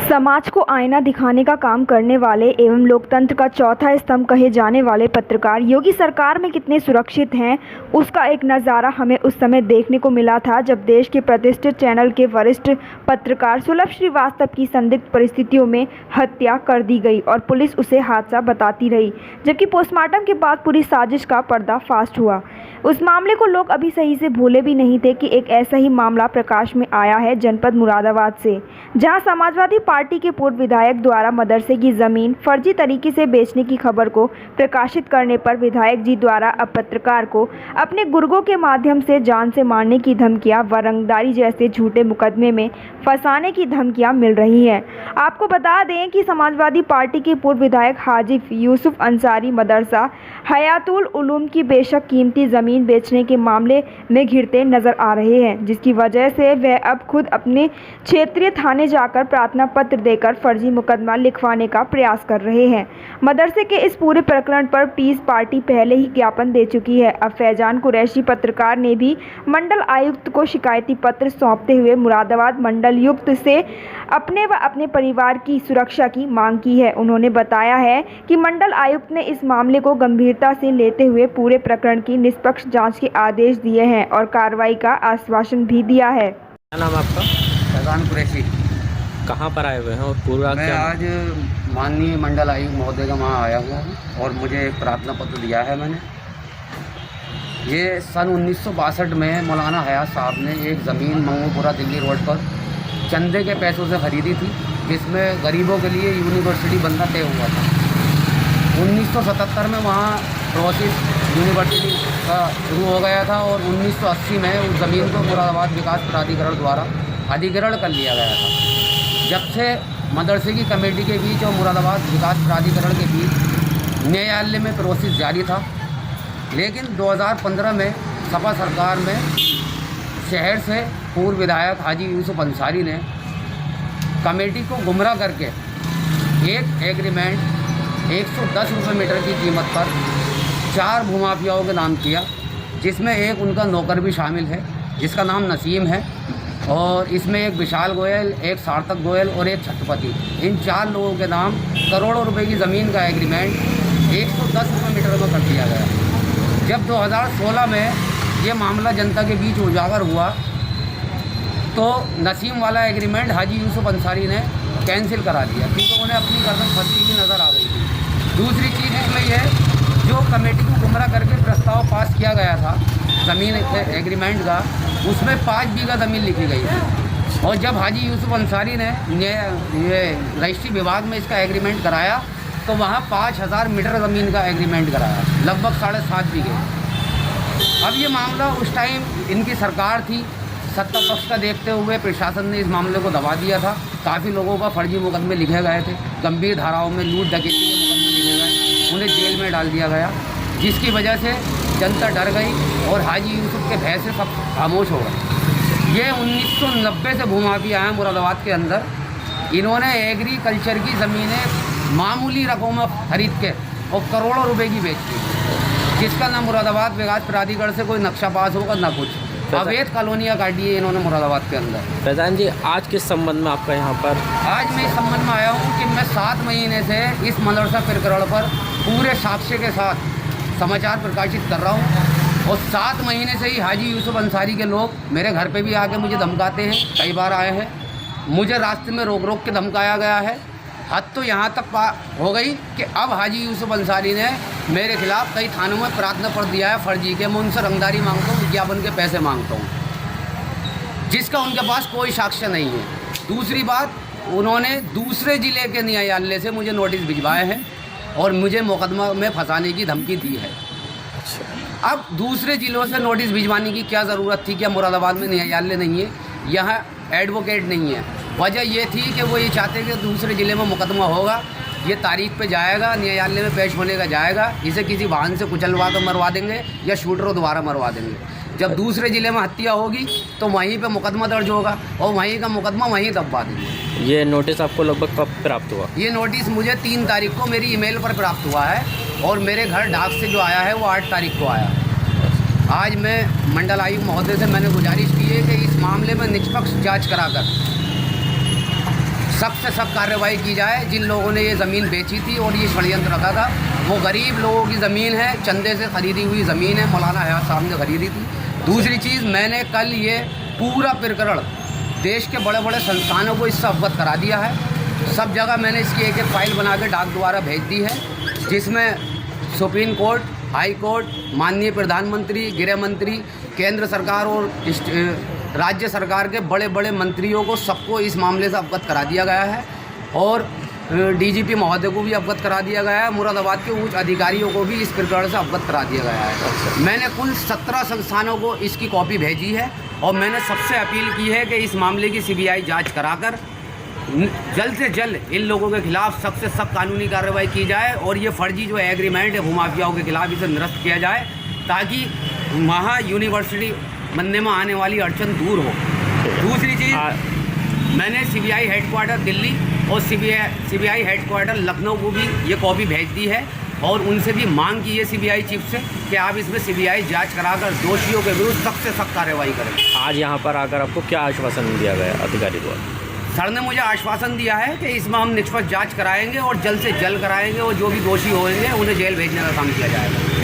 समाज को आईना दिखाने का काम करने वाले एवं लोकतंत्र का चौथा स्तंभ कहे जाने वाले पत्रकार योगी सरकार में कितने सुरक्षित हैं, उसका एक नज़ारा हमें उस समय देखने को मिला था जब देश के प्रतिष्ठित चैनल के वरिष्ठ पत्रकार सुलभ श्रीवास्तव की संदिग्ध परिस्थितियों में हत्या कर दी गई और पुलिस उसे हादसा बताती रही, जबकि पोस्टमार्टम के बाद पूरी साजिश का पर्दाफाश हुआ। उस मामले को लोग अभी सही से भूले भी नहीं थे कि एक ऐसा ही मामला प्रकाश में आया है जनपद मुरादाबाद से, जहां समाजवादी पार्टी के पूर्व विधायक द्वारा मदरसे की जमीन फर्जी तरीके से बेचने की खबर को प्रकाशित करने पर विधायक जी द्वारा अब पत्रकार को अपने गुर्गों के माध्यम से जान से मारने की धमकियां व रंगदारी जैसे झूठे मुकदमे में फंसाने की धमकियां मिल रही हैं। आपको बता दें कि समाजवादी पार्टी के पूर्व विधायक हाजी यूसुफ अंसारी मदरसा हयातुल उलूम की बेशक कीमती जमीन बेचने के मामले में घिरते नजर आ रहे हैं, जिसकी वजह से वह अब खुद अपने क्षेत्रीय थाने जाकर प्रार्थना पत्र देकर फर्जी मुकदमा लिखवाने का प्रयास कर रहे हैं। मदरसे के इस पूरे प्रकरण पर पीस पार्टी पहले ही ज्ञापन दे चुकी है। अब फैजान कुरैशी पत्रकार ने भी मंडल आयुक्त को शिकायती पत्र सौंपते हुए मुरादाबाद मंडल युक्त से अपने व अपने परिवार की सुरक्षा की मांग की है। उन्होंने बताया है कि मंडल आयुक्त ने इस मामले को गंभीरता से लेते हुए पूरे प्रकरण की निष्पक्ष जांच के आदेश दिए हैं और कार्रवाई का आश्वासन भी दिया है। क्या नाम आपका? फैजान कुरैशी। कहाँ पर आए हुए हैं और पूरा मैं क्या? आज माननीय मंडल आयुक्त महोदय का वहाँ आया हुआ हूँ और मुझे एक प्रार्थना पत्र दिया है मैंने। ये सन 1962 में मौलाना हयात साहब ने एक ज़मीन मंगूपुरा दिल्ली रोड पर चंदे के पैसों से ख़रीदी थी, जिसमें गरीबों के लिए यूनिवर्सिटी बनना तय हुआ था। 1977 में वहाँ प्रोसेस यूनिवर्सिटी का शुरू हो गया था और 1980 में उस ज़मीन को मुरादाबाद विकास प्राधिकरण द्वारा अधिग्रहण कर लिया गया था। जब से मदरसे की कमेटी के बीच और मुरादाबाद विकास प्राधिकरण के बीच न्यायालय में प्रोसेस जारी था, लेकिन 2015 में सपा सरकार में शहर से पूर्व विधायक हाजी यूसुफ अंसारी ने कमेटी को गुमराह करके एक एग्रीमेंट 110 रुपये मीटर की कीमत पर 4 भूमाफियाओं के नाम किया, जिसमें एक उनका नौकर भी शामिल है जिसका नाम नसीम है, और इसमें एक विशाल गोयल, एक सार्थक गोयल और एक छत्रपति, इन 4 लोगों के नाम करोड़ों रुपए की ज़मीन का एग्रीमेंट 110 रुपये मीटर में कर दिया गया। जब 2016 में ये मामला जनता के बीच उजागर हुआ तो नसीम वाला एग्रीमेंट हाजी यूसुफ अंसारी ने कैंसिल करा दिया, क्योंकि उन्हें अपनी गर्दन फंसी हुई नज़र आ गई थी। दूसरी चीज़ इसमें यह, जो कमेटी को गुमराह करके प्रस्ताव पास किया गया था ज़मीन एग्रीमेंट का, उसमें 5 बीघा ज़मीन लिखी गई थी, और जब हाजी यूसुफ अंसारी ने ये रजिस्ट्री विभाग में इसका एग्रीमेंट कराया तो वहाँ 5000 मीटर ज़मीन का एग्रीमेंट कराया, लगभग 7.5 बीघे। अब ये मामला उस टाइम इनकी सरकार थी, सत्ता पक्ष का देखते हुए प्रशासन ने इस मामले को दबा दिया था। काफ़ी लोगों का फर्जी मुकदमे लिखे गए थे, गंभीर धाराओं में लूट डकैती के मुकदमे लिखे गए, उन्हें जेल में डाल दिया गया, जिसकी वजह से जनता डर गई और हाजी यूसुफ के भय से सब खामोश हो गए। ये 1990 से भूमाफिया हैं मुरादाबाद के अंदर। इन्होंने एग्रीकल्चर की ज़मीनें मामूली रकमों में खरीद के और करोड़ों रुपए की बेची, जिसका ना मुरादाबाद विकास प्राधिकरण से कोई नक्शा पास होगा ना कुछ। अवैध कॉलोनियाँ काटी है इन्होंने मुरादाबाद के अंदर। फैजान जी, आज किस संबंध में आपका यहाँ पर? आज मैं इस संबंध में आया हूँ कि मैं 7 महीने से इस मदरसा प्रकरण पर पूरे साक्ष्य के साथ समाचार प्रकाशित कर रहा हूँ, और 7 महीने से ही हाजी यूसुफ अंसारी के लोग मेरे घर पे भी आके मुझे धमकाते हैं। कई बार आए हैं, मुझे रास्ते में रोक रोक के धमकाया गया है। हद तो यहाँ तक हो गई कि अब हाजी यूसुफ अंसारी ने मेरे खिलाफ कई थानों में प्रार्थना पत्र दिया है फर्जी के। मैं उनसे रंगदारी मांगता हूँ, विज्ञापन के पैसे मांगता हूँ, जिसका उनके पास कोई साक्ष्य नहीं है। दूसरी बात, उन्होंने दूसरे ज़िले के न्यायालय से मुझे नोटिस भिजवाए हैं और मुझे मुकदमा में फंसाने की धमकी दी है। अब दूसरे ज़िलों से नोटिस भिजवाने की क्या ज़रूरत थी? क्या मुरादाबाद में न्यायालय नहीं है? यहाँ एडवोकेट नहीं है? वजह ये थी कि वो ये चाहते कि दूसरे ज़िले में मुकदमा होगा, ये तारीख पे जाएगा, न्यायालय में पेश होने का जाएगा, इसे किसी वाहन से कुचलवा कर मरवा देंगे या शूटरों द्वारा मरवा देंगे। जब दूसरे ज़िले में हत्या होगी तो वहीं पे मुकदमा दर्ज होगा और वहीं का मुकदमा वहीं दबवा देंगे। ये नोटिस आपको लगभग कब प्राप्त हुआ? ये नोटिस मुझे 3 तारीख को मेरी ईमेल पर प्राप्त हुआ है, और मेरे घर डाक से जो आया है वो 8 तारीख को आया है। आज मैं मंडल आयुक्त महोदय से मैंने गुजारिश की है कि इस मामले में निष्पक्ष जाँच कराकर सख्त से सख्त कार्रवाई की जाए। जिन लोगों ने ये ज़मीन बेची थी और ये षड्यंत्र रखा था, वो गरीब लोगों की ज़मीन है, चंदे से ख़रीदी हुई ज़मीन है, मौलाना हयात साहब ने ख़रीदी थी। दूसरी चीज़, मैंने कल ये पूरा प्रकरण देश के बड़े बड़े संस्थानों को इससे अवगत करा दिया है। सब जगह मैंने इसकी एक एक फाइल बना के डाक द्वारा भेज दी है, जिसमें सुप्रीम कोर्ट, हाई कोर्ट, माननीय प्रधानमंत्री, गृह मंत्री, केंद्र सरकार और राज्य सरकार के बड़े बड़े मंत्रियों को सबको इस मामले से अवगत करा दिया गया है और डीजीपी महोदय को भी अवगत करा दिया गया है। मुरादाबाद के उच्च अधिकारियों को भी इस प्रकरण से अवगत करा दिया गया है। मैंने कुल 17 संस्थानों को इसकी कॉपी भेजी है और मैंने सबसे अपील की है कि इस मामले की सीबीआई जांच कराकर जल्द से जल्द इन लोगों के खिलाफ सख्त से सख्त कानूनी कार्रवाई की जाए और ये फर्जी जो एग्रीमेंट है भूमाफियाओं के खिलाफ इसे निरस्त किया जाए, ताकि वहाँ यूनिवर्सिटी बनने में आने वाली अड़चन दूर हो। दूसरी चीज़, मैंने सीबीआई हेडक्वार्टर दिल्ली और सीबीआई हेडक्वार्टर लखनऊ को भी ये कॉपी भेज दी है और उनसे भी मांग की है सीबीआई चीफ से कि आप इसमें सीबीआई जांच कराकर दोषियों के विरुद्ध सख्त से सख्त कार्रवाई करें। आज यहाँ पर आकर आपको क्या आश्वासन दिया गया अधिकारी द्वारा? सर ने मुझे आश्वासन दिया है कि इसमें हम निष्पक्ष जांच कराएंगे और जल्द से जल्द कराएंगे और जो भी दोषी होंगे उन्हें जेल भेजने का काम किया जाएगा।